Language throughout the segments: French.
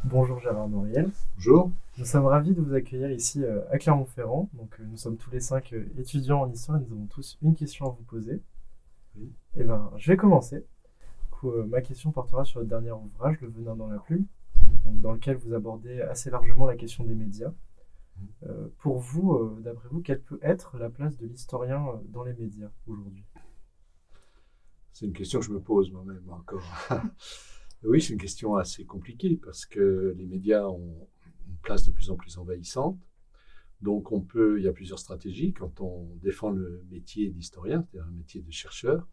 Bonjour Gérard Noriel. Bonjour. Nous sommes ravis de vous accueillir ici à Clermont-Ferrand. Nous sommes tous les cinq étudiants en histoire et nous avons tous une question à vous poser. Oui. Je vais commencer. Ma question portera sur votre dernier ouvrage, Le Venin dans la plume, dans lequel vous abordez assez largement la question des médias. Pour vous, d'après vous, quelle peut être la place de l'historien dans les médias aujourd'hui? C'est une question que je me pose moi-même encore. Oui, c'est une question assez compliquée parce que les médias ont une place de plus en plus envahissante. Donc il y a plusieurs stratégies quand on défend le métier d'historien, c'est-à-dire le métier de chercheur.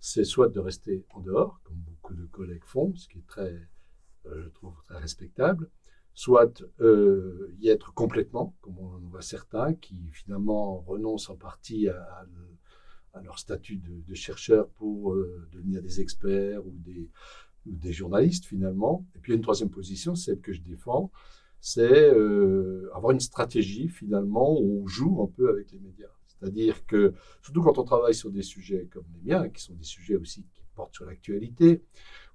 C'est soit de rester en dehors, comme beaucoup de collègues font, ce qui est je trouve très respectable, soit y être complètement, comme on en voit certains, qui finalement renoncent en partie à leur statut de chercheur pour devenir des experts ou des journalistes finalement. Et puis il y a une troisième position, celle que je défends, c'est avoir une stratégie finalement où on joue un peu avec les médias. C'est-à-dire que, surtout quand on travaille sur des sujets comme les miens, qui sont des sujets aussi qui portent sur l'actualité,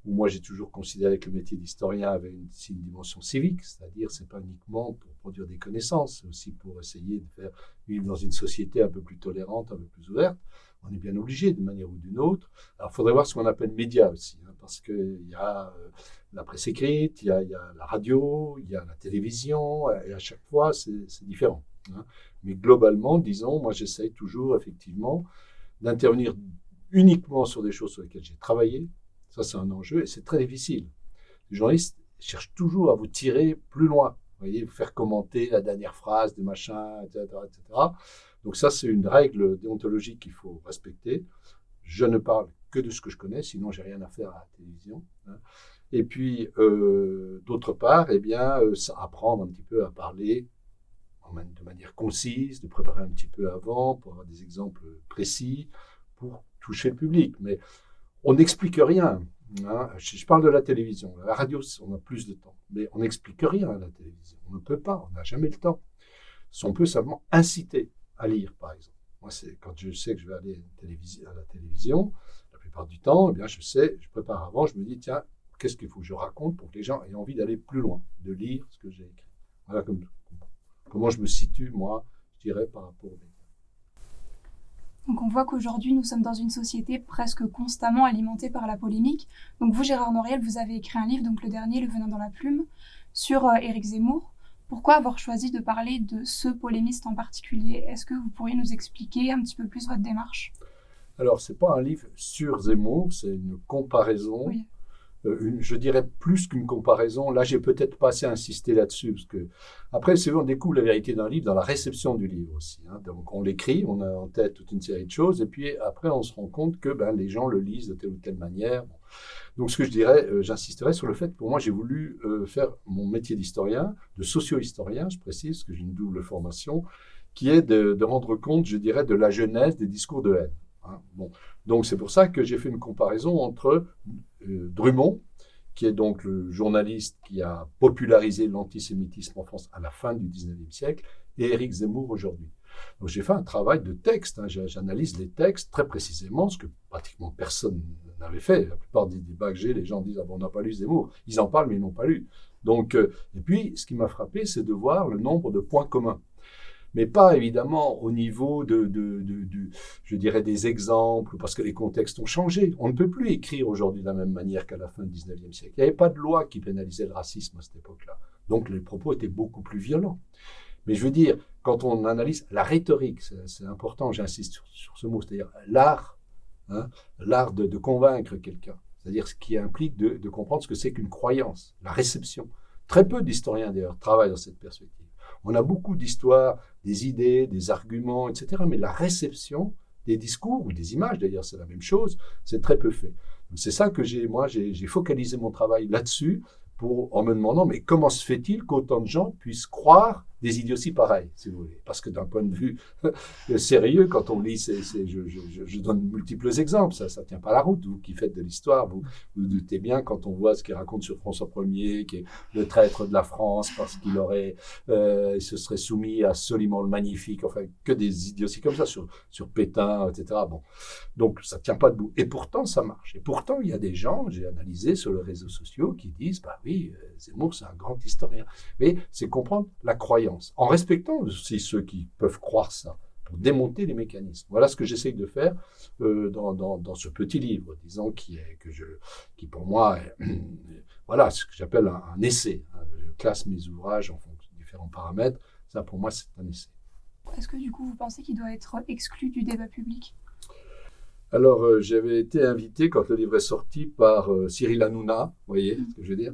où moi j'ai toujours considéré que le métier d'historien avait une dimension civique, c'est-à-dire c'est pas uniquement pour produire des connaissances, c'est aussi pour essayer de faire vivre dans une société un peu plus tolérante, un peu plus ouverte. On est bien obligé d'une manière ou d'une autre. Alors il faudrait voir ce qu'on appelle médias aussi, hein, parce qu'il y a la presse écrite, il y a la radio, il y a la télévision, et à chaque fois c'est différent. Hein. Mais globalement, disons, moi j'essaye toujours effectivement d'intervenir uniquement sur des choses sur lesquelles j'ai travaillé. Ça, c'est un enjeu et c'est très difficile. Les journalistes cherchent toujours à vous tirer plus loin. Vous voyez, vous faire commenter la dernière phrase des machins, etc., etc. Donc ça, c'est une règle déontologique qu'il faut respecter. Je ne parle que de ce que je connais, sinon j'ai rien à faire à la télévision. Hein. Et puis, d'autre part, eh bien, apprendre un petit peu à parler de manière concise, de préparer un petit peu avant pour avoir des exemples précis, pour toucher le public. Mais on n'explique rien. Hein. Je parle de la télévision. La radio, on a plus de temps. Mais on n'explique rien à la télévision. On ne peut pas, on n'a jamais le temps. On peut seulement inciter à lire, par exemple. Moi, c'est quand je sais que je vais aller à la télévision, la plupart du temps, eh bien, je prépare avant, je me dis, tiens, qu'est-ce qu'il faut que je raconte pour que les gens aient envie d'aller plus loin, de lire ce que j'ai écrit. Voilà comment je me situe, moi, je dirais, par rapport aux médias. Donc on voit qu'aujourd'hui, nous sommes dans une société presque constamment alimentée par la polémique. Donc vous, Gérard Noriel, vous avez écrit un livre, donc le dernier, Le Venin dans la plume, sur Éric Zemmour. Pourquoi avoir choisi de parler de ce polémiste en particulier? Est-ce que vous pourriez nous expliquer un petit peu plus votre démarche? Alors, ce n'est pas un livre sur Zemmour, c'est une comparaison. Oui. Je dirais plus qu'une comparaison. Là, j'ai peut-être pas assez insisté là-dessus, parce que après, c'est vrai, on découvre la vérité d'un livre dans la réception du livre aussi. Hein. Donc, on l'écrit, on a en tête toute une série de choses, et puis après, on se rend compte que les gens le lisent de telle ou telle manière. Bon. Donc, ce que je dirais, j'insisterai sur le fait que pour moi, j'ai voulu faire mon métier d'historien, de socio-historien, je précise, parce que j'ai une double formation, qui est de rendre compte, je dirais, de la genèse des discours de haine. Hein. Bon. Donc, c'est pour ça que j'ai fait une comparaison entre Drummond, qui est donc le journaliste qui a popularisé l'antisémitisme en France à la fin du 19e siècle, et Éric Zemmour aujourd'hui. Donc j'ai fait un travail de texte, hein, j'analyse les textes très précisément, ce que pratiquement personne n'avait fait. La plupart des débats que j'ai, les gens disent « Ah bon, on n'a pas lu Zemmour ». Ils en parlent, mais ils n'ont pas lu. Donc, et puis, ce qui m'a frappé, c'est de voir le nombre de points communs. Mais pas évidemment au niveau je dirais, des exemples, parce que les contextes ont changé. On ne peut plus écrire aujourd'hui de la même manière qu'à la fin du 19e siècle. Il n'y avait pas de loi qui pénalisait le racisme à cette époque-là. Donc les propos étaient beaucoup plus violents. Mais je veux dire, quand on analyse la rhétorique, c'est important, j'insiste sur ce mot, c'est-à-dire l'art, hein, l'art de convaincre quelqu'un. C'est-à-dire ce qui implique de comprendre ce que c'est qu'une croyance, la réception. Très peu d'historiens, d'ailleurs, travaillent dans cette perspective. On a beaucoup d'histoires, des idées, des arguments, etc. Mais la réception des discours, ou des images d'ailleurs, c'est la même chose, c'est très peu fait. Donc c'est ça que j'ai focalisé mon travail là-dessus en me demandant, mais comment se fait-il qu'autant de gens puissent croire des idioties pareilles, si vous voulez. Parce que d'un point de vue sérieux, quand on lit, je donne multiples exemples, ça ne tient pas la route. Vous qui faites de l'histoire, vous doutez bien quand on voit ce qu'il raconte sur François Ier, qui est le traître de la France parce qu'il il se serait soumis à Soliman le Magnifique, enfin que des idioties comme ça sur Pétain, etc. Bon, donc ça ne tient pas debout. Et pourtant, ça marche. Et pourtant, il y a des gens, j'ai analysé sur les réseaux sociaux, qui disent, bah oui, Zemmour, c'est un grand historien. Mais c'est comprendre la croyance, en respectant aussi ceux qui peuvent croire ça, pour démonter les mécanismes. Voilà ce que j'essaye de faire dans ce petit livre, disons, qui pour moi, voilà, ce que j'appelle un essai. Je classe mes ouvrages en fonction de différents paramètres. Ça, pour moi, c'est un essai. Est-ce que, du coup, vous pensez qu'il doit être exclu du débat public ? Alors, j'avais été invité, quand le livre est sorti, par Cyril Hanouna, vous voyez ce que je veux dire,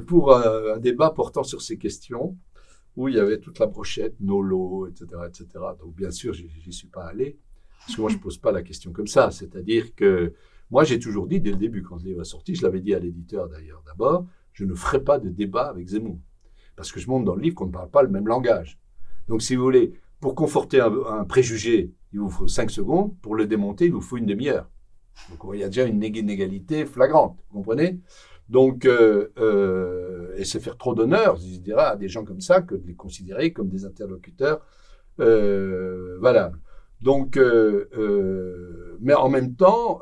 pour un débat portant sur ces questions, où il y avait toute la brochette, Nolo, etc., etc. Donc, bien sûr, j'y suis pas allé, parce que moi, je pose pas la question comme ça. C'est-à-dire que moi, j'ai toujours dit, dès le début, quand le livre est sorti, je l'avais dit à l'éditeur d'ailleurs d'abord, je ne ferai pas de débat avec Zemmour. Parce que je montre dans le livre qu'on ne parle pas le même langage. Donc, si vous voulez, pour conforter un préjugé, il vous faut 5 secondes. Pour le démonter, il vous faut une demi-heure. Donc, il y a déjà une inégalité flagrante, vous comprenez ? Donc, et c'est faire trop d'honneur, je dirais, à des gens comme ça, que de les considérer comme des interlocuteurs valables. Donc, mais en même temps,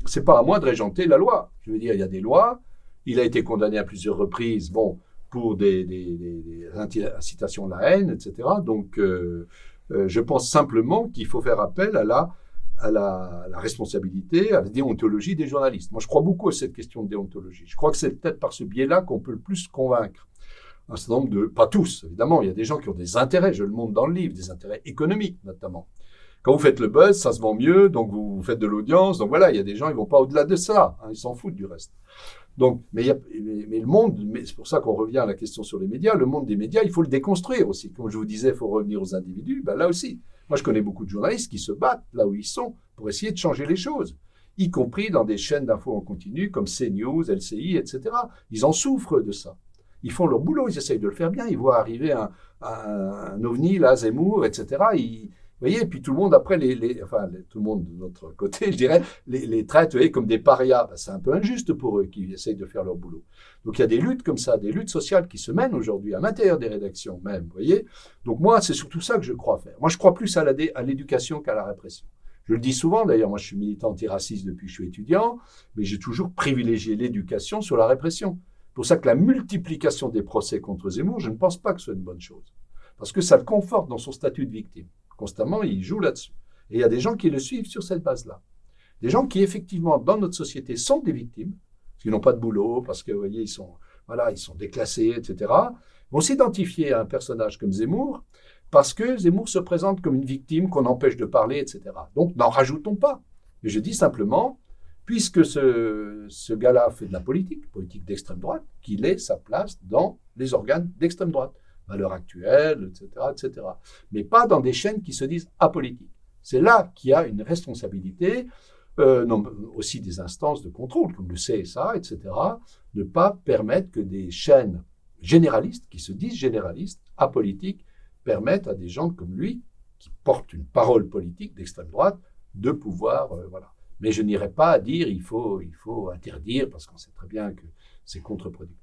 c'est pas à moi de régenter la loi. Je veux dire, il y a des lois. Il a été condamné à plusieurs reprises, bon, pour des incitations à la haine, etc. Donc, je pense simplement qu'il faut faire appel à la responsabilité, à la déontologie des journalistes. Moi, je crois beaucoup à cette question de déontologie. Je crois que c'est peut-être par ce biais-là qu'on peut le plus convaincre un certain nombre de... Pas tous, évidemment, il y a des gens qui ont des intérêts, je le montre dans le livre, des intérêts économiques, notamment. Quand vous faites le buzz, ça se vend mieux, donc vous faites de l'audience, donc voilà, il y a des gens, ils ne vont pas au-delà de ça, hein, ils s'en foutent du reste. Donc, mais le monde, c'est pour ça qu'on revient à la question sur les médias, le monde des médias, il faut le déconstruire aussi. Comme je vous disais, il faut revenir aux individus, ben là aussi. Moi, je connais beaucoup de journalistes qui se battent là où ils sont pour essayer de changer les choses, y compris dans des chaînes d'infos en continu comme CNews, LCI, etc. Ils en souffrent de ça. Ils font leur boulot, ils essayent de le faire bien, ils voient arriver un ovni, là, Zemmour, etc. Vous voyez, et puis tout le monde, après, tout le monde de notre côté, je dirais, les traite, vous voyez, comme des parias. Ben, c'est un peu injuste pour eux qui essayent de faire leur boulot. Donc il y a des luttes comme ça, des luttes sociales qui se mènent aujourd'hui, à l'intérieur des rédactions même, vous voyez. Donc moi, c'est surtout ça que je crois faire. Moi, je crois plus à l'éducation qu'à la répression. Je le dis souvent, d'ailleurs, moi je suis militant antiraciste depuis que je suis étudiant, mais j'ai toujours privilégié l'éducation sur la répression. C'est pour ça que la multiplication des procès contre Zemmour, je ne pense pas que ce soit une bonne chose. Parce que ça le conforte dans son statut de victime. Constamment, il joue là-dessus. Et il y a des gens qui le suivent sur cette base-là. Des gens qui, effectivement, dans notre société, sont des victimes, parce qu'ils n'ont pas de boulot, parce que, vous voyez, ils sont déclassés, etc., vont s'identifier à un personnage comme Zemmour, parce que Zemmour se présente comme une victime qu'on empêche de parler, etc. Donc, n'en rajoutons pas. Mais je dis simplement, puisque ce gars-là fait de la politique d'extrême droite, qu'il ait sa place dans les organes d'extrême droite. Valeurs actuelles, etc., etc. Mais pas dans des chaînes qui se disent apolitiques. C'est là qu'il y a une responsabilité, aussi des instances de contrôle, comme le CSA, etc., ne pas permettre que des chaînes généralistes, qui se disent généralistes, apolitiques, permettent à des gens comme lui, qui portent une parole politique d'extrême droite, de pouvoir, voilà. Mais je n'irai pas à dire il faut interdire, parce qu'on sait très bien que c'est contre-productif.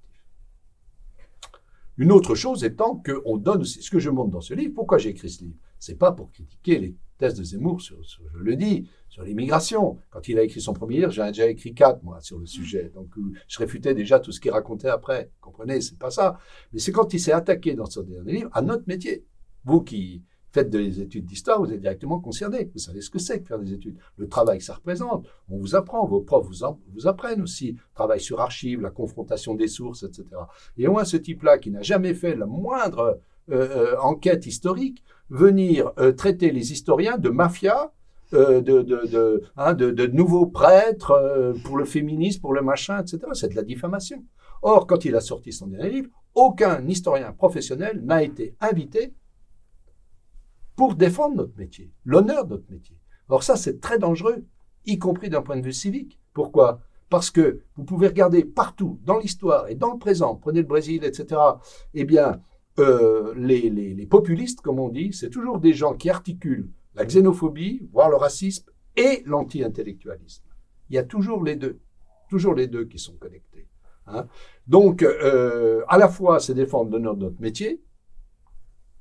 Une autre chose étant qu'on donne aussi, ce que je montre dans ce livre, pourquoi j'ai écrit ce livre ? C'est pas pour critiquer les thèses de Zemmour, je le dis, sur l'immigration. Quand il a écrit son premier livre, j'en ai déjà écrit 4, moi, sur le sujet. Donc, je réfutais déjà tout ce qu'il racontait après. Vous comprenez, c'est pas ça. Mais c'est quand il s'est attaqué dans son dernier livre à notre métier. Vous qui faites des études d'histoire, vous êtes directement concernés. Vous savez ce que c'est que faire des études. Le travail que ça représente, on vous apprend, vos profs vous apprennent aussi. Travail sur archives, la confrontation des sources, etc. Et moi, ce type-là, qui n'a jamais fait la moindre enquête historique, venir traiter les historiens de mafia, de nouveaux prêtres pour le féminisme, pour le machin, etc. C'est de la diffamation. Or, quand il a sorti son dernier livre, aucun historien professionnel n'a été invité pour défendre notre métier, l'honneur de notre métier. Or ça, c'est très dangereux, y compris d'un point de vue civique. Pourquoi ? Parce que vous pouvez regarder partout, dans l'histoire et dans le présent, prenez le Brésil, etc., eh bien, les populistes, comme on dit, c'est toujours des gens qui articulent la xénophobie, voire le racisme, et l'anti-intellectualisme. Il y a toujours les deux qui sont connectés. Hein. Donc, à la fois, c'est défendre l'honneur de notre métier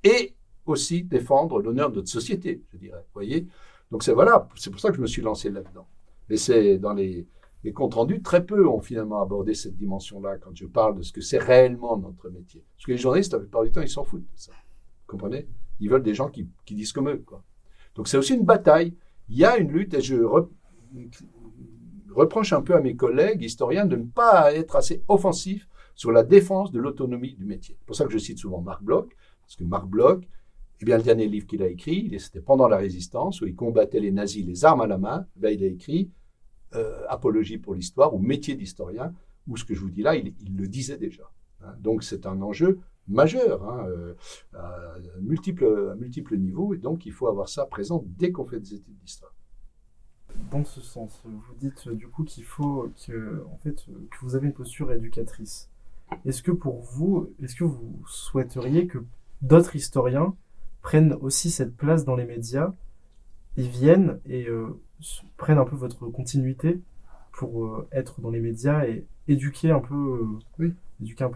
et aussi défendre l'honneur de notre société, je dirais. Vous voyez ? Donc, c'est pour ça que je me suis lancé là-dedans. Mais c'est dans les comptes rendus, très peu ont finalement abordé cette dimension-là quand je parle de ce que c'est réellement notre métier. Parce que les journalistes, la plupart du temps, ils s'en foutent de ça. Vous comprenez ? Ils veulent des gens qui disent comme eux, quoi. Donc, c'est aussi une bataille. Il y a une lutte, et je reproche un peu à mes collègues historiens de ne pas être assez offensifs sur la défense de l'autonomie du métier. C'est pour ça que je cite souvent Marc Bloch, parce que Marc Bloch, eh bien, le dernier livre qu'il a écrit, c'était pendant la Résistance, où il combattait les nazis les armes à la main. Là, il a écrit Apologie pour l'histoire, ou Métier d'historien, où ce que je vous dis là, il le disait déjà. Hein. Donc, c'est un enjeu majeur, hein, à multiples niveaux, et donc il faut avoir ça présent dès qu'on fait des études d'histoire. Dans ce sens, vous dites du coup qu'il faut que vous avez une posture éducatrice. Est-ce que vous souhaiteriez que d'autres historiens prennent aussi cette place dans les médias, ils viennent et prennent un peu votre continuité pour être dans les médias et éduquer un peu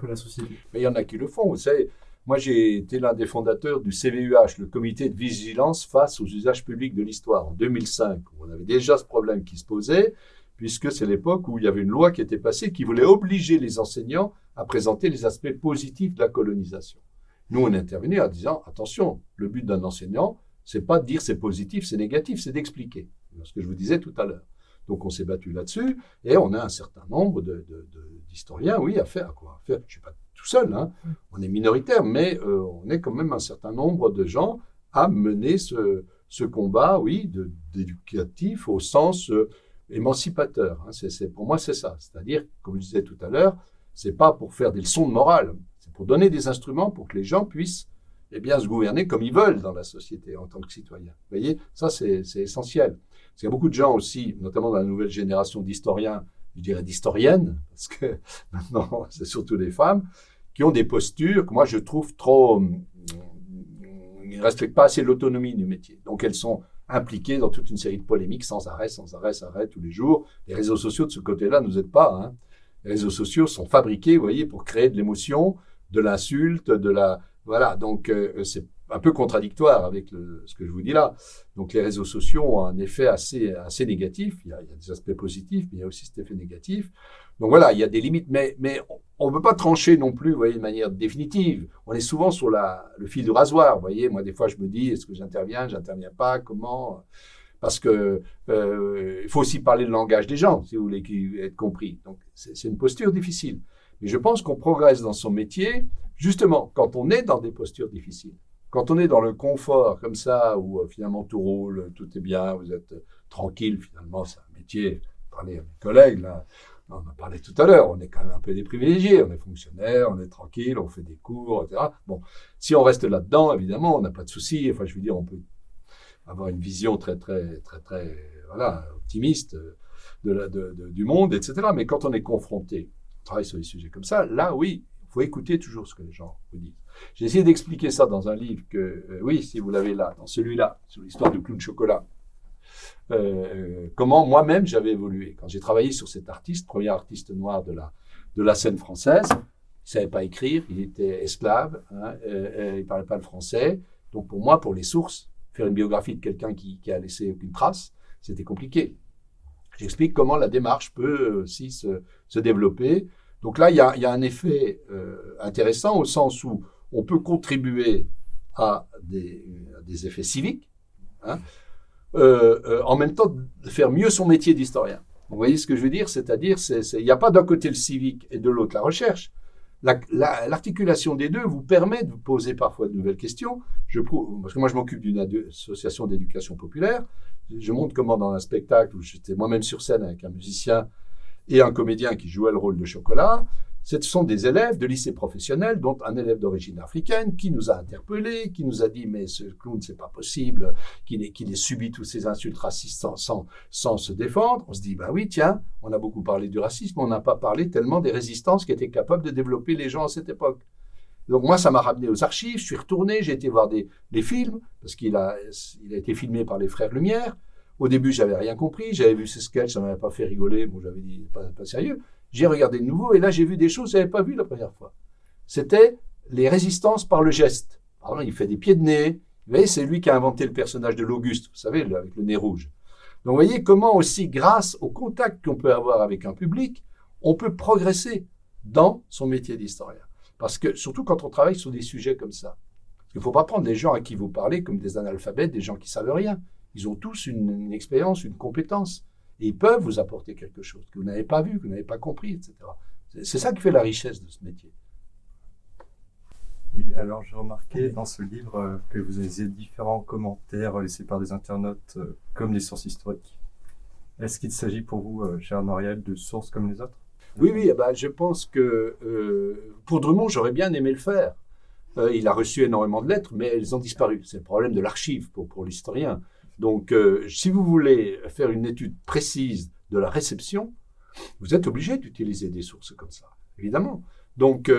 la société? Mais il y en a qui le font, vous savez. Moi, j'ai été l'un des fondateurs du CVUH, le comité de vigilance face aux usages publics de l'histoire, en 2005. On avait déjà ce problème qui se posait, puisque c'est l'époque où il y avait une loi qui était passée qui voulait obliger les enseignants à présenter les aspects positifs de la colonisation. Nous, on est intervenu en disant, attention, le but d'un enseignant, c'est pas de dire c'est positif, c'est négatif, c'est d'expliquer. C'est ce que je vous disais tout à l'heure. Donc, on s'est battu là-dessus, et on a un certain nombre d'historiens, oui, à faire. Je ne suis pas tout seul, hein. On est minoritaire, mais on est quand même un certain nombre de gens à mener ce combat, oui, d'éducatif au sens émancipateur. Hein. Pour moi, c'est ça. C'est-à-dire, comme je disais tout à l'heure, c'est pas pour faire des leçons de morale, c'est pour donner des instruments pour que les gens puissent se gouverner comme ils veulent dans la société en tant que citoyens. Vous voyez, ça, c'est essentiel. Parce qu'il y a beaucoup de gens aussi, notamment dans la nouvelle génération d'historiens, je dirais d'historiennes, parce que maintenant, c'est surtout des femmes, qui ont des postures que moi, je trouve trop... Ils ne respectent pas assez l'autonomie du métier. Donc, elles sont impliquées dans toute une série de polémiques sans arrêt, tous les jours. Les réseaux sociaux, de ce côté-là, ne nous aident pas. Hein. Les réseaux sociaux sont fabriqués, vous voyez, pour créer de l'émotion, de l'insulte, Voilà, donc c'est un peu contradictoire avec ce que je vous dis là. Donc les réseaux sociaux ont un effet assez négatif. Il y a des aspects positifs, mais il y a aussi cet effet négatif. Donc voilà, il y a des limites, mais on ne peut pas trancher non plus, vous voyez, de manière définitive. On est souvent sur le fil du rasoir, vous voyez. Moi, des fois, je me dis, est-ce que j'interviens pas, comment ? Parce que il faut aussi parler le langage des gens, si vous voulez être compris. Donc c'est une posture difficile. Mais je pense qu'on progresse dans son métier, justement, quand on est dans des postures difficiles. Quand on est dans le confort, comme ça, où finalement tout roule, tout est bien, vous êtes tranquille, finalement, c'est un métier. Parler à mes collègues, là, on en a parlé tout à l'heure, on est quand même un peu des privilégiés, on est fonctionnaire, on est tranquille, on fait des cours, etc. Bon, si on reste là-dedans, évidemment, on n'a pas de souci. Enfin, je veux dire, on peut avoir une vision très, voilà, optimiste du monde, etc. Mais quand on est confronté, on travaille sur des sujets comme ça, là, oui, il faut écouter toujours ce que les gens vous disent. J'ai essayé d'expliquer ça dans un livre que, oui, si vous l'avez là, dans celui-là, sur l'histoire du clown de chocolat, comment moi-même j'avais évolué. Quand j'ai travaillé sur cet artiste, premier artiste noir de la scène française, il ne savait pas écrire, il était esclave, hein, il ne parlait pas le français. Donc pour moi, pour les sources, faire une biographie de quelqu'un qui a laissé aucune trace, c'était compliqué. J'explique comment la démarche peut aussi se développer. Donc là, il y a un effet intéressant au sens où on peut contribuer à des effets civiques, hein, en même temps de faire mieux son métier d'historien. Vous voyez ce que je veux dire ? C'est-à-dire, il n'y a pas d'un côté le civique et de l'autre la recherche. L'articulation des deux vous permet de vous poser parfois de nouvelles questions. Parce que moi, je m'occupe d'une association d'éducation populaire. Je montre comment dans un spectacle où j'étais moi-même sur scène avec un musicien et un comédien qui jouait le rôle de Chocolat, Ce sont des élèves de lycée professionnel, dont un élève d'origine africaine qui nous a interpellés, qui nous a dit « mais ce clown, c'est pas possible, qu'il ait subi tous ces insultes racistes sans se défendre ». On se dit « bah oui, tiens, on a beaucoup parlé du racisme, on n'a pas parlé tellement des résistances qui étaient capables de développer les gens à cette époque ». Donc moi, ça m'a ramené aux archives, je suis retourné, j'ai été voir des films, parce qu'il a été filmé par les frères Lumière. Au début, j'avais rien compris, j'avais vu ces sketchs, ça m'avait pas fait rigoler, bon, j'avais dit pas sérieux. J'ai regardé de nouveau et là, j'ai vu des choses que je n'avais pas vues la première fois. C'était les résistances par le geste. Par exemple, il fait des pieds de nez. Vous voyez, c'est lui qui a inventé le personnage de l'Auguste, vous savez, avec le nez rouge. Donc, vous voyez comment aussi, grâce au contact qu'on peut avoir avec un public, on peut progresser dans son métier d'historien. Parce que, surtout quand on travaille sur des sujets comme ça. Parce qu'il ne faut pas prendre les gens à qui vous parlez comme des analphabètes, des gens qui ne savent rien. Ils ont tous une expérience, une compétence. Et ils peuvent vous apporter quelque chose que vous n'avez pas vu, que vous n'avez pas compris, etc. C'est ça qui fait la richesse de ce métier. Oui, alors j'ai remarqué dans ce livre que vous avez différents commentaires laissés par des internautes comme des sources historiques. Est-ce qu'il s'agit pour vous, cher Noriel, de sources comme les autres? Oui, bah, je pense que pour Drummond, j'aurais bien aimé le faire. Il a reçu énormément de lettres, mais elles ont disparu. C'est le problème de l'archive pour l'historien. Donc, si vous voulez faire une étude précise de la réception, vous êtes obligé d'utiliser des sources comme ça, évidemment. Donc,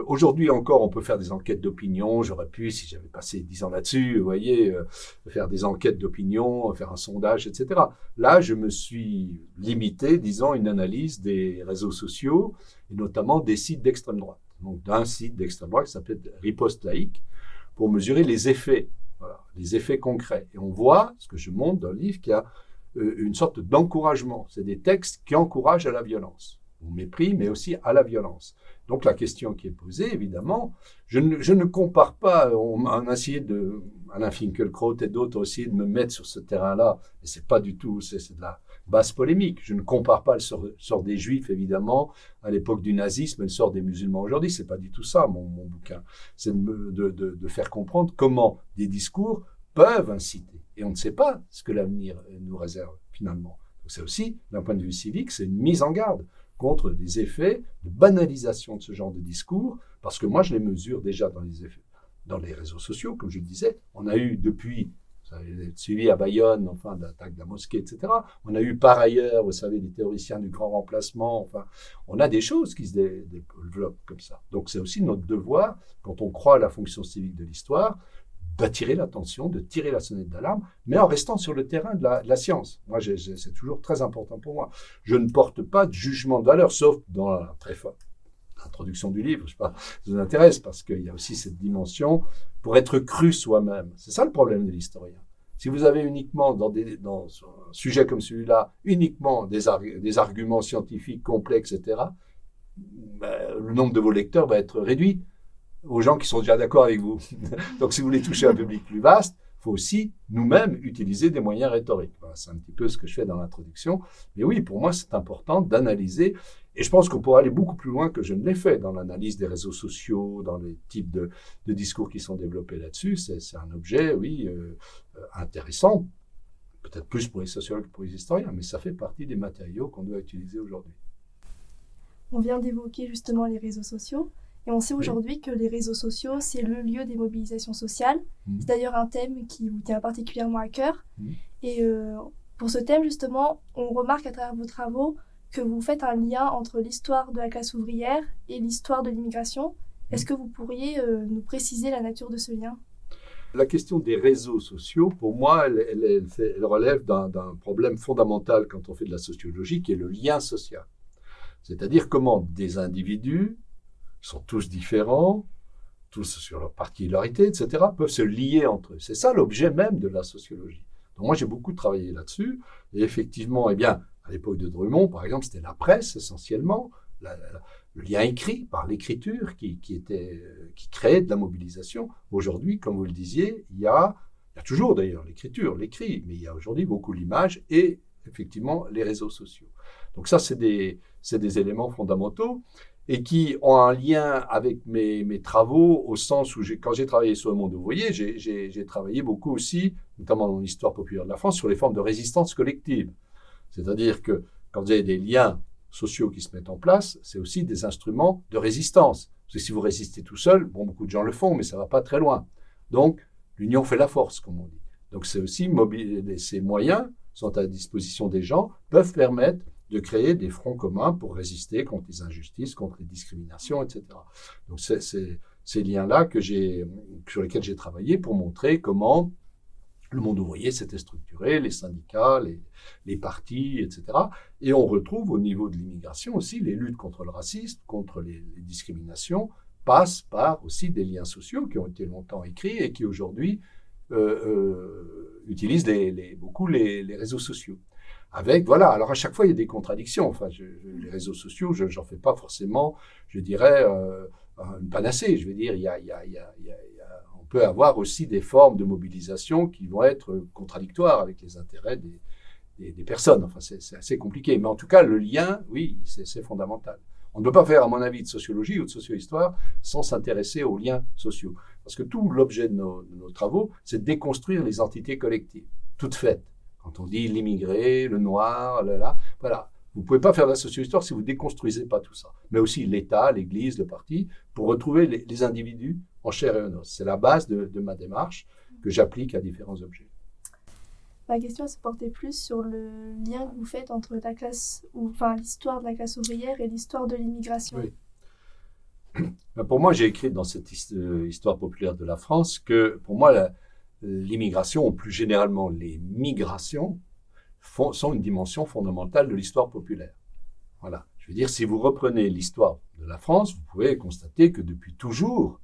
aujourd'hui encore, on peut faire des enquêtes d'opinion. J'aurais pu, si j'avais passé 10 ans là-dessus, vous voyez, faire des enquêtes d'opinion, faire un sondage, etc. Là, je me suis limité, disons, une analyse des réseaux sociaux, et notamment des sites d'extrême droite. Donc, d'un site d'extrême droite qui s'appelle Riposte laïque, pour mesurer les effets. Voilà, les effets concrets. Et on voit, ce que je montre dans le livre, qu'il y a une sorte d'encouragement. C'est des textes qui encouragent à la violence, au mépris, mais aussi à la violence. Donc la question qui est posée, évidemment, je ne compare pas, on a essayé Alain Finkielkraut et d'autres ont essayé de me mettre sur ce terrain-là, et c'est pas du tout, c'est de la basse polémique. Je ne compare pas le sort des Juifs, évidemment, à l'époque du nazisme, et le sort des musulmans aujourd'hui. C'est pas du tout ça, mon bouquin. C'est de faire comprendre comment des discours peuvent inciter. Et on ne sait pas ce que l'avenir nous réserve, finalement. Donc c'est aussi, d'un point de vue civique, c'est une mise en garde contre des effets de banalisation de ce genre de discours, parce que moi, je les mesure déjà dans les réseaux sociaux, comme je le disais. On a eu depuis, vous avez suivi à Bayonne, enfin, d'attaque de la mosquée, etc. On a eu par ailleurs, vous savez, des théoriciens du grand remplacement, enfin, on a des choses qui se développent comme ça. Donc c'est aussi notre devoir, quand on croit à la fonction civique de l'histoire, d'attirer l'attention, de tirer la sonnette d'alarme, mais en restant sur le terrain de la science. Moi, c'est toujours très important pour moi. Je ne porte pas de jugement de valeur, sauf dans l'introduction du livre, je sais pas, ça vous intéresse, parce qu'il y a aussi cette dimension pour être cru soi-même. C'est ça le problème de l'historien. Si vous avez uniquement, dans un sujet comme celui-là, uniquement des arguments scientifiques complexes, etc., le nombre de vos lecteurs va être réduit aux gens qui sont déjà d'accord avec vous. Donc, si vous voulez toucher un public plus vaste, il faut aussi nous-mêmes utiliser des moyens rhétoriques. Voilà, c'est un petit peu ce que je fais dans l'introduction. Mais oui, pour moi, c'est important d'analyser. Et je pense qu'on pourrait aller beaucoup plus loin que je ne l'ai fait dans l'analyse des réseaux sociaux, dans les types de discours qui sont développés là-dessus. C'est un objet, oui, intéressant, peut-être plus pour les sociologues que pour les historiens, mais ça fait partie des matériaux qu'on doit utiliser aujourd'hui. On vient d'évoquer justement les réseaux sociaux. Et on sait aujourd'hui que les réseaux sociaux, c'est le lieu des mobilisations sociales. C'est d'ailleurs un thème qui vous tient particulièrement à cœur. Et pour ce thème, justement, on remarque à travers vos travaux que vous faites un lien entre l'histoire de la classe ouvrière et l'histoire de l'immigration. Est-ce que vous pourriez nous préciser la nature de ce lien ? La question des réseaux sociaux, pour moi, elle relève d'un problème fondamental quand on fait de la sociologie, qui est le lien social. C'est-à-dire comment des individus sont tous différents, tous sur leur particularité, etc., peuvent se lier entre eux. C'est ça l'objet même de la sociologie. Donc moi, j'ai beaucoup travaillé là-dessus. Et effectivement, eh bien, à l'époque de Drummond, par exemple, c'était la presse essentiellement, le lien écrit par l'écriture qui créait de la mobilisation. Aujourd'hui, comme vous le disiez, il y a toujours d'ailleurs l'écriture, l'écrit, mais il y a aujourd'hui beaucoup l'image et effectivement les réseaux sociaux. Donc ça, c'est des éléments fondamentaux et qui ont un lien avec mes travaux, au sens où, quand j'ai travaillé sur le monde ouvrier, j'ai travaillé beaucoup aussi, notamment dans l'histoire populaire de la France, sur les formes de résistance collective. C'est-à-dire que quand vous avez des liens sociaux qui se mettent en place, c'est aussi des instruments de résistance. Parce que si vous résistez tout seul, bon, beaucoup de gens le font, mais ça ne va pas très loin. Donc, l'union fait la force, comme on dit. Donc, c'est aussi ces moyens sont à la disposition des gens, peuvent permettre de créer des fronts communs pour résister contre les injustices, contre les discriminations, etc. Donc, c'est ces liens-là sur lesquels j'ai travaillé pour montrer comment le monde ouvrier s'était structuré, les syndicats, les partis, etc. Et on retrouve au niveau de l'immigration aussi les luttes contre le racisme, contre les discriminations, passent par aussi des liens sociaux qui ont été longtemps écrits et qui aujourd'hui utilisent beaucoup les réseaux sociaux. Voilà, alors à chaque fois il y a des contradictions. Enfin, les réseaux sociaux, j'en fais pas forcément, je dirais, une panacée. Je veux dire, on peut avoir aussi des formes de mobilisation qui vont être contradictoires avec les intérêts des personnes. Enfin, c'est assez compliqué. Mais en tout cas, le lien, oui, c'est fondamental. On ne peut pas faire, à mon avis, de sociologie ou de socio-histoire sans s'intéresser aux liens sociaux. Parce que tout l'objet de nos travaux, c'est de déconstruire les entités collectives, toutes faites. Quand on dit l'immigré, le noir, voilà. Vous ne pouvez pas faire de la socio-histoire si vous ne déconstruisez pas tout ça. Mais aussi l'État, l'Église, le parti, pour retrouver les individus en chair et en os. C'est la base de ma démarche que j'applique à différents objets. Ma question se portait plus sur le lien que vous faites entre l'histoire de la classe ouvrière et l'histoire de l'immigration. Oui. Pour moi, j'ai écrit dans cette histoire populaire de la France que, pour moi, l'immigration, ou plus généralement les migrations, sont une dimension fondamentale de l'histoire populaire. Voilà. Je veux dire, si vous reprenez l'histoire de la France, vous pouvez constater que depuis toujours,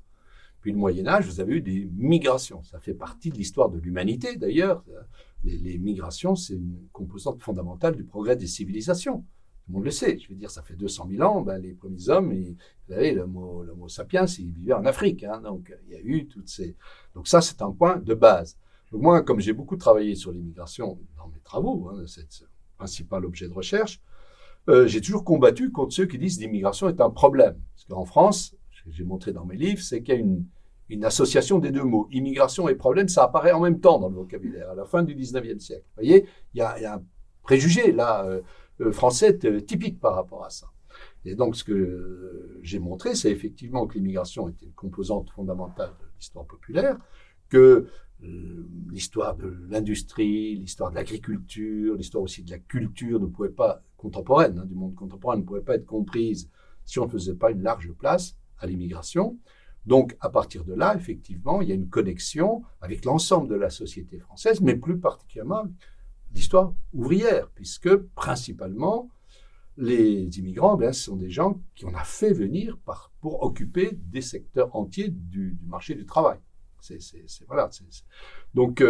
depuis le Moyen-Âge, vous avez eu des migrations. Ça fait partie de l'histoire de l'humanité, d'ailleurs. Les migrations, c'est une composante fondamentale du progrès des civilisations. Tout le monde le sait. Je veux dire, ça fait 200 000 ans, les premiers hommes, vous savez, l'homo sapiens, il vivait en Afrique. Donc, il y a eu toutes ces... Donc ça, c'est un point de base. Donc moi, comme j'ai beaucoup travaillé sur l'immigration dans mes travaux, c'est le principal objet de recherche, j'ai toujours combattu contre ceux qui disent que l'immigration est un problème. Parce qu'en France, ce que j'ai montré dans mes livres, c'est qu'il y a une association des deux mots. Immigration et problème, ça apparaît en même temps dans le vocabulaire, à la fin du 19e siècle. Vous voyez, il y a un préjugé là, français typique par rapport à ça. Et donc, ce que j'ai montré, c'est effectivement que l'immigration était une composante fondamentale de l'histoire populaire, que l'histoire de l'industrie, l'histoire de l'agriculture, l'histoire aussi de la culture ne pouvait pas, contemporaine, du monde contemporain, ne pouvait pas être comprise si on ne faisait pas une large place à l'immigration. Donc, à partir de là, effectivement, il y a une connexion avec l'ensemble de la société française, mais plus particulièrement l'histoire ouvrière, puisque principalement, les immigrants, ce sont des gens qu'on a fait venir pour occuper des secteurs entiers du marché du travail. Voilà. Donc,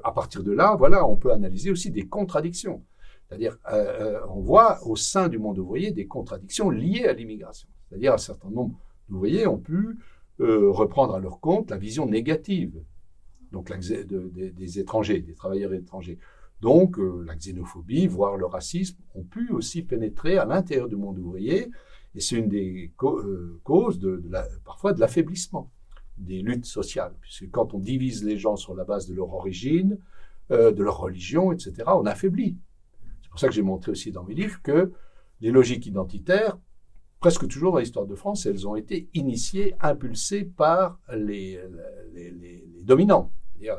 à partir de là, voilà, on peut analyser aussi des contradictions. C'est-à-dire, on voit au sein du monde ouvrier des contradictions liées à l'immigration. C'est-à-dire, un certain nombre d'ouvriers ont pu reprendre à leur compte la vision négative donc des étrangers, des travailleurs étrangers. Donc, la xénophobie, voire le racisme, ont pu aussi pénétrer à l'intérieur du monde ouvrier, et c'est une des causes parfois de l'affaiblissement des luttes sociales, puisque quand on divise les gens sur la base de leur origine, de leur religion, etc., on affaiblit. C'est pour ça que j'ai montré aussi dans mes livres que les logiques identitaires, presque toujours dans l'histoire de France, elles ont été initiées, impulsées par les dominants, c'est-à-dire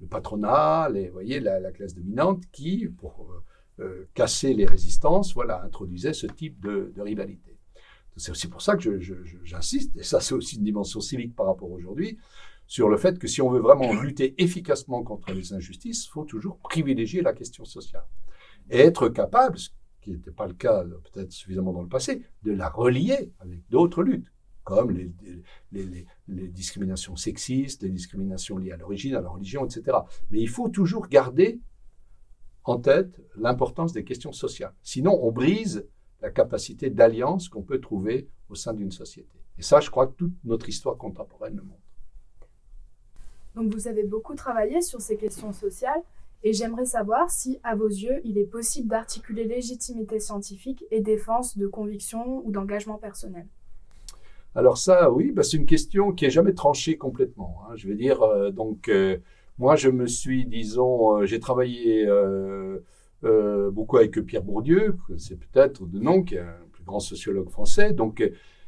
le patronat, vous voyez, la classe dominante qui, pour casser les résistances, voilà, introduisait ce type de rivalité. C'est aussi pour ça que j'insiste, et ça c'est aussi une dimension civique par rapport à aujourd'hui, sur le fait que si on veut vraiment lutter efficacement contre les injustices, il faut toujours privilégier la question sociale. Et être capable, ce qui n'était pas le cas peut-être suffisamment dans le passé, de la relier avec d'autres luttes, comme les discriminations sexistes, les discriminations liées à l'origine, à la religion, etc. Mais il faut toujours garder en tête l'importance des questions sociales. Sinon, on brise la capacité d'alliance qu'on peut trouver au sein d'une société. Et ça, je crois que toute notre histoire contemporaine le montre. Donc vous avez beaucoup travaillé sur ces questions sociales, et j'aimerais savoir si, à vos yeux, il est possible d'articuler légitimité scientifique et défense de convictions ou d'engagement personnel. Alors ça, oui, c'est une question qui n'est jamais tranchée complètement. Je veux dire, moi je me suis, disons, j'ai travaillé beaucoup avec Pierre Bourdieu, c'est peut-être de nom, qui est un plus grand sociologue français. Donc,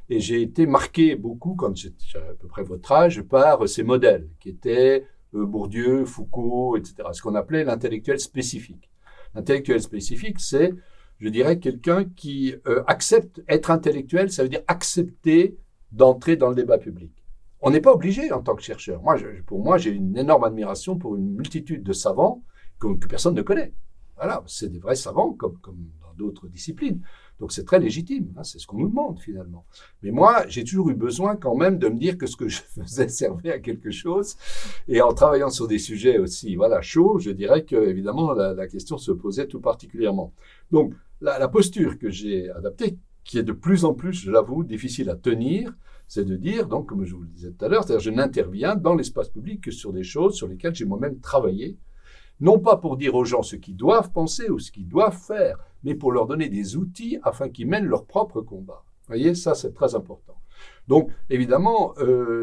et j'ai été marqué beaucoup, quand j'avais à peu près votre âge, par ces modèles qui étaient Bourdieu, Foucault, etc. Ce qu'on appelait l'intellectuel spécifique. L'intellectuel spécifique, c'est, je dirais, quelqu'un qui accepte être intellectuel, ça veut dire accepter d'entrer dans le débat public. On n'est pas obligé en tant que chercheur. Pour moi, j'ai une énorme admiration pour une multitude de savants que personne ne connaît. Voilà, c'est des vrais savants comme dans d'autres disciplines. Donc c'est très légitime, hein, c'est ce qu'on nous demande finalement. Mais moi, j'ai toujours eu besoin quand même de me dire que ce que je faisais servait à quelque chose. Et en travaillant sur des sujets aussi chauds, je dirais que évidemment la question se posait tout particulièrement. Donc la posture que j'ai adaptée, qui est de plus en plus, je l'avoue, difficile à tenir, c'est de dire, donc comme je vous le disais tout à l'heure, c'est-à-dire je n'interviens dans l'espace public que sur des choses sur lesquelles j'ai moi-même travaillé, non pas pour dire aux gens ce qu'ils doivent penser ou ce qu'ils doivent faire, mais pour leur donner des outils afin qu'ils mènent leur propre combat. Vous voyez, ça c'est très important. Donc évidemment,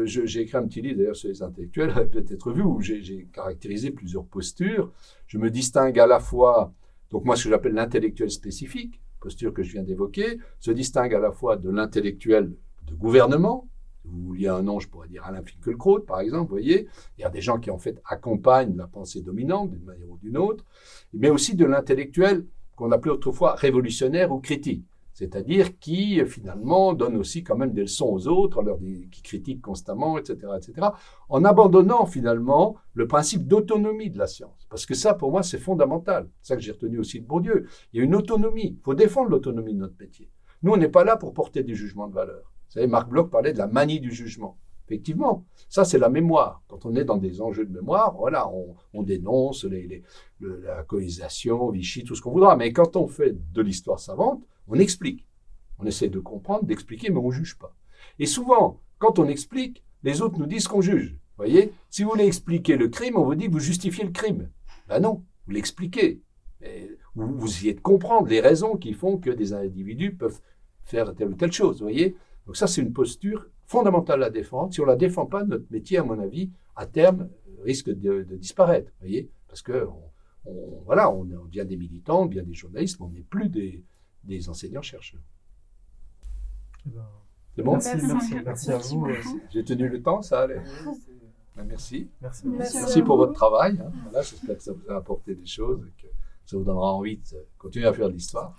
j'ai écrit un petit livre d'ailleurs sur les intellectuels, vous avez peut-être vu, où j'ai caractérisé plusieurs postures. Je me distingue à la fois, donc moi ce que j'appelle l'intellectuel spécifique, posture que je viens d'évoquer, se distingue à la fois de l'intellectuel de gouvernement. Si vous vouliez un nom, je pourrais dire Alain Finkielkraut, par exemple, vous voyez. Il y a des gens qui, en fait, accompagnent la pensée dominante d'une manière ou d'une autre, mais aussi de l'intellectuel qu'on appelait autrefois révolutionnaire ou critique, c'est-à-dire qui, finalement, donne aussi quand même des leçons aux autres, qui critiquent constamment, etc., etc., en abandonnant, finalement, le principe d'autonomie de la science. Parce que ça, pour moi, c'est fondamental. C'est ça que j'ai retenu aussi de Bourdieu. Il y a une autonomie. Il faut défendre l'autonomie de notre métier. Nous, on n'est pas là pour porter des jugements de valeur. Vous savez, Marc Bloch parlait de la manie du jugement. Effectivement, ça c'est la mémoire. Quand on est dans des enjeux de mémoire, voilà, on dénonce la colonisation, Vichy, tout ce qu'on voudra. Mais quand on fait de l'histoire savante, on explique. On essaie de comprendre, d'expliquer, mais on ne juge pas. Et souvent, quand on explique, les autres nous disent qu'on juge. Vous voyez, si vous voulez expliquer le crime, on vous dit que vous justifiez le crime. Ben non, vous l'expliquez. Vous essayez de comprendre les raisons qui font que des individus peuvent faire telle ou telle chose, vous voyez. Donc ça, c'est une posture fondamentale à défendre. Si on ne la défend pas, notre métier, à mon avis, à terme, risque de disparaître, vous voyez. Parce que, on devient des militants, on devient des journalistes, mais on n'est plus des enseignants-chercheurs. C'est bon ? Merci à vous. J'ai tenu le temps, ça allait. Merci. Merci Pour votre travail. Hein. Voilà, j'espère que ça vous a apporté des choses et que ça vous donnera envie de continuer à faire de l'histoire.